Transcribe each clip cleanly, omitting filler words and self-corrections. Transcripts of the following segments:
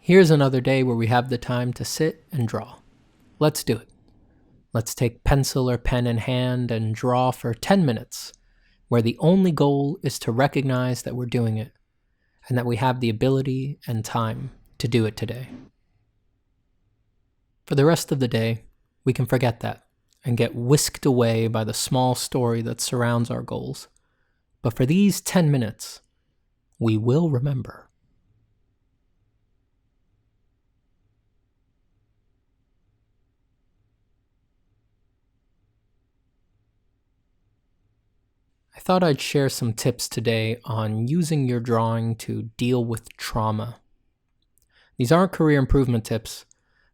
Here's another day where we have the time to sit and draw. Let's do it. Let's take pencil or pen in hand and draw for 10 minutes, where the only goal is to recognize that we're doing it and that we have the ability and time to do it today. For the rest of the day, we can forget that and get whisked away by the small story that surrounds our goals. But for these 10 minutes, we will remember. I thought I'd share some tips today on using your drawing to deal with trauma. These aren't career improvement tips,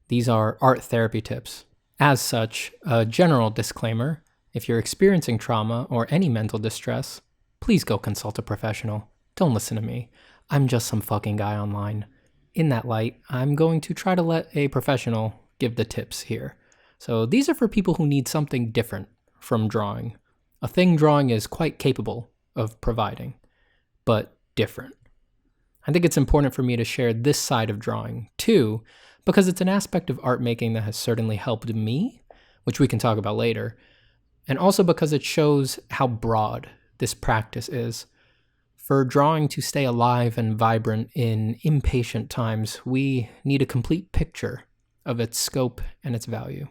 these are art therapy tips. As such, a general disclaimer: if you're experiencing trauma or any mental distress, please go consult a professional. Don't listen to me. I'm just some fucking guy online. In that light, I'm going to try to let a professional give the tips here. So these are for people who need something different from drawing. A thing drawing is quite capable of providing, but different. I think it's important for me to share this side of drawing, too, because it's an aspect of art making that has certainly helped me, which we can talk about later, and also because it shows how broad this practice is. For drawing to stay alive and vibrant in impatient times, we need a complete picture of its scope and its value.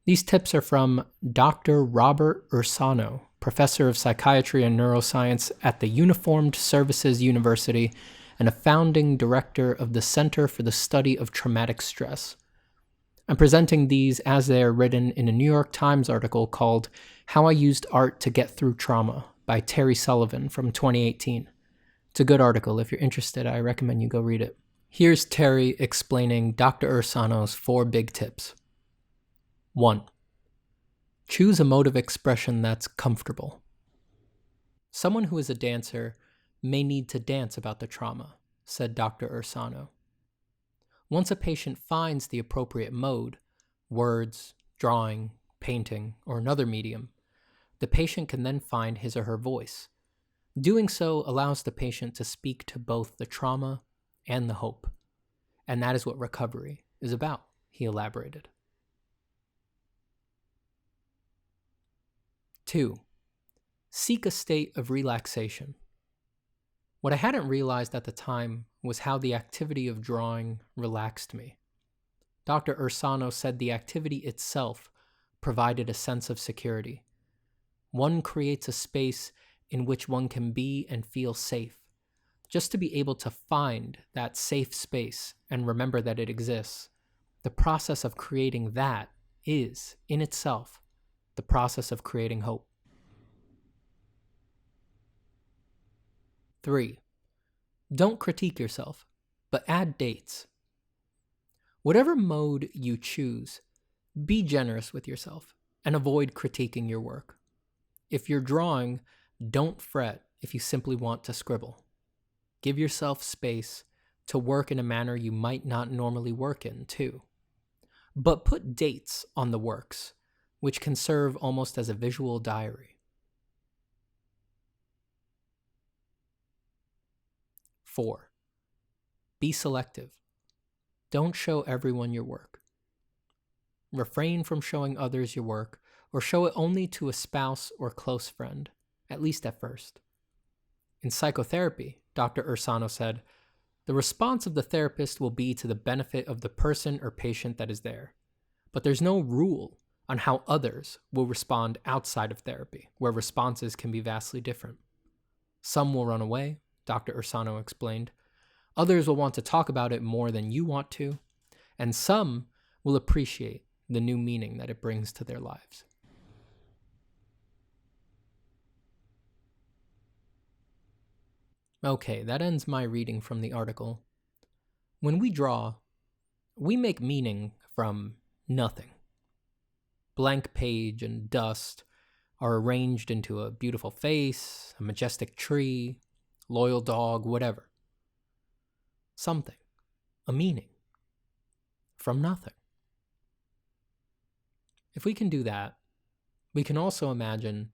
These tips are from Dr. Robert Ursano, professor of psychiatry and neuroscience at the Uniformed Services University and a founding director of the Center for the Study of Traumatic Stress. I'm presenting these as they are written in a New York Times article called How I Used Art to Get Through Trauma by Terry Sullivan from 2018. It's a good article. If you're interested, I recommend you go read it. Here's Terry explaining Dr. Ursano's 4 big tips. 1. Choose a mode of expression that's comfortable. Someone who is a dancer may need to dance about the trauma, said Dr. Ursano. Once a patient finds the appropriate mode, words, drawing, painting, or another medium, the patient can then find his or her voice. Doing so allows the patient to speak to both the trauma and the hope. And that is what recovery is about, he elaborated. 2. Seek a state of relaxation. What I hadn't realized at the time was how the activity of drawing relaxed me. Dr. Ursano said the activity itself provided a sense of security. One creates a space in which one can be and feel safe. Just to be able to find that safe space and remember that it exists, the process of creating that is, in itself, the process of creating hope. 3. Don't critique yourself, but add dates. Whatever mode you choose, be generous with yourself and avoid critiquing your work. If you're drawing, don't fret if you simply want to scribble. Give yourself space to work in a manner you might not normally work in, too. But put dates on the works, which can serve almost as a visual diary. 4. Be selective. Don't show everyone your work. Refrain from showing others your work, or show it only to a spouse or close friend, at least at first. In psychotherapy, Dr. Ursano said, the response of the therapist will be to the benefit of the person or patient that is there. But there's no rule on how others will respond outside of therapy, where responses can be vastly different. Some will run away, Dr. Ursano explained. Others will want to talk about it more than you want to, and some will appreciate the new meaning that it brings to their lives. Okay, that ends my reading from the article. When we draw, we make meaning from nothing. Blank page and dust are arranged into a beautiful face, a majestic tree, loyal dog, whatever. Something, a meaning, from nothing. If we can do that, we can also imagine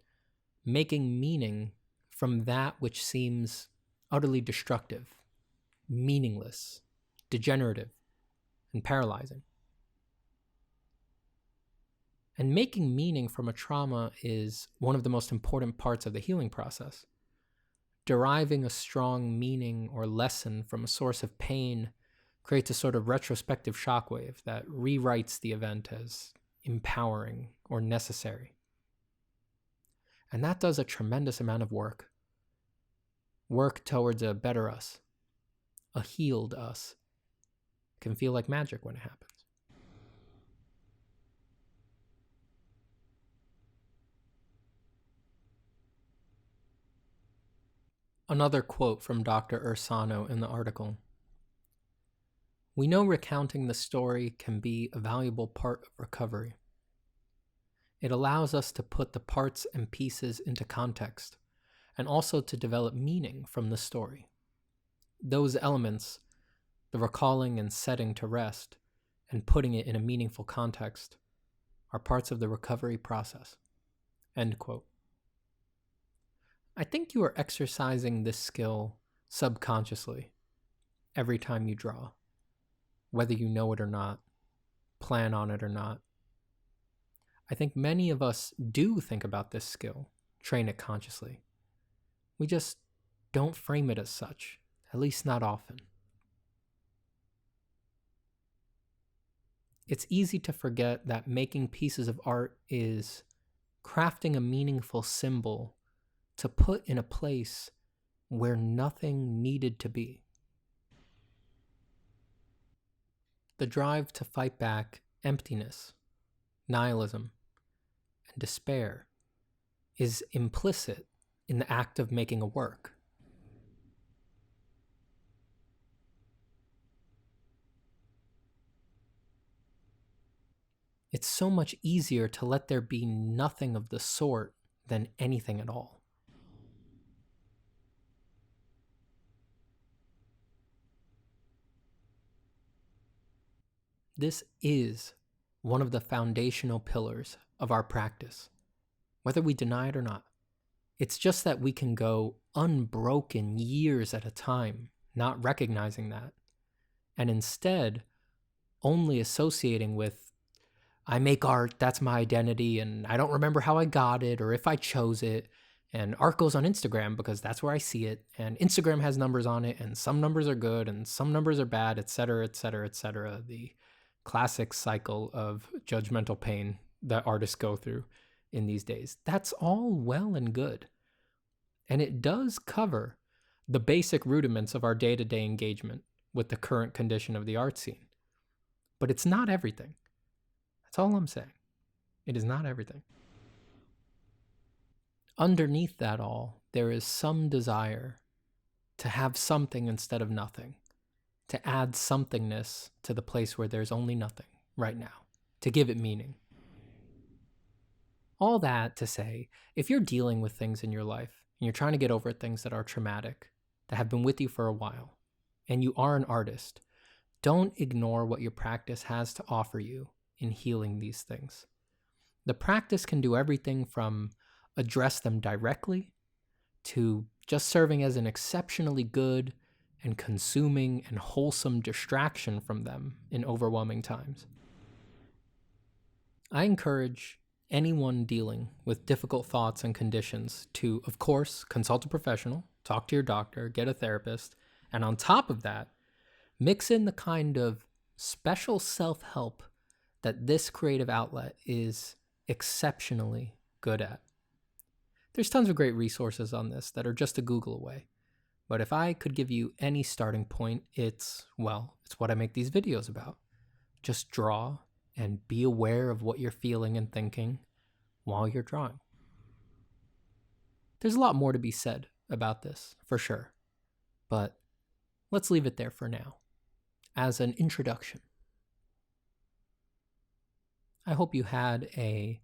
making meaning from that which seems utterly destructive, meaningless, degenerative, and paralyzing. And making meaning from a trauma is one of the most important parts of the healing process. Deriving a strong meaning or lesson from a source of pain creates a sort of retrospective shockwave that rewrites the event as empowering or necessary. And that does a tremendous amount of work. Work towards a better us, a healed us. It can feel like magic when it happens. Another quote from Dr. Ursano in the article. We know recounting the story can be a valuable part of recovery. It allows us to put the parts and pieces into context, and also to develop meaning from the story. Those elements, the recalling and setting to rest, and putting it in a meaningful context, are parts of the recovery process. End quote. I think you are exercising this skill subconsciously every time you draw, whether you know it or not, plan on it or not. I think many of us do think about this skill, train it consciously. We just don't frame it as such, at least not often. It's easy to forget that making pieces of art is crafting a meaningful symbol to put in a place where nothing needed to be. The drive to fight back emptiness, nihilism, and despair is implicit in the act of making a work. It's so much easier to let there be nothing of the sort than anything at all. This is one of the foundational pillars of our practice, whether we deny it or not. It's just that we can go unbroken years at a time, not recognizing that, and instead only associating with, I make art, that's my identity, and I don't remember how I got it or if I chose it, and art goes on Instagram because that's where I see it, and Instagram has numbers on it, and some numbers are good and some numbers are bad, etc., etc., etc. The classic cycle of judgmental pain that artists go through in these days. That's all well and good. And it does cover the basic rudiments of our day-to-day engagement with the current condition of the art scene. But it's not everything. That's all I'm saying. It is not everything. Underneath that all, there is some desire to have something instead of nothing, to add somethingness to the place where there's only nothing right now, to give it meaning. All that to say, if you're dealing with things in your life and you're trying to get over things that are traumatic, that have been with you for a while, and you are an artist, don't ignore what your practice has to offer you in healing these things. The practice can do everything from address them directly to just serving as an exceptionally good and consuming and wholesome distraction from them in overwhelming times. I encourage anyone dealing with difficult thoughts and conditions to, of course, consult a professional, talk to your doctor, get a therapist, and on top of that, mix in the kind of special self-help that this creative outlet is exceptionally good at. There's tons of great resources on this that are just a Google away. But if I could give you any starting point, it's what I make these videos about. Just draw and be aware of what you're feeling and thinking while you're drawing. There's a lot more to be said about this, for sure. But let's leave it there for now, as an introduction. I hope you had a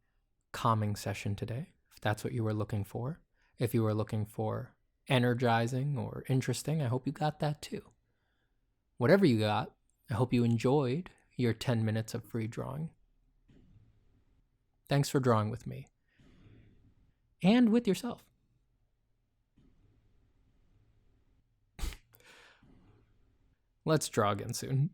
calming session today, if that's what you were looking for. If you were looking for energizing or interesting, I hope you got that too. Whatever you got, I hope you enjoyed your 10 minutes of free drawing. Thanks for drawing with me and with yourself. Let's draw again soon.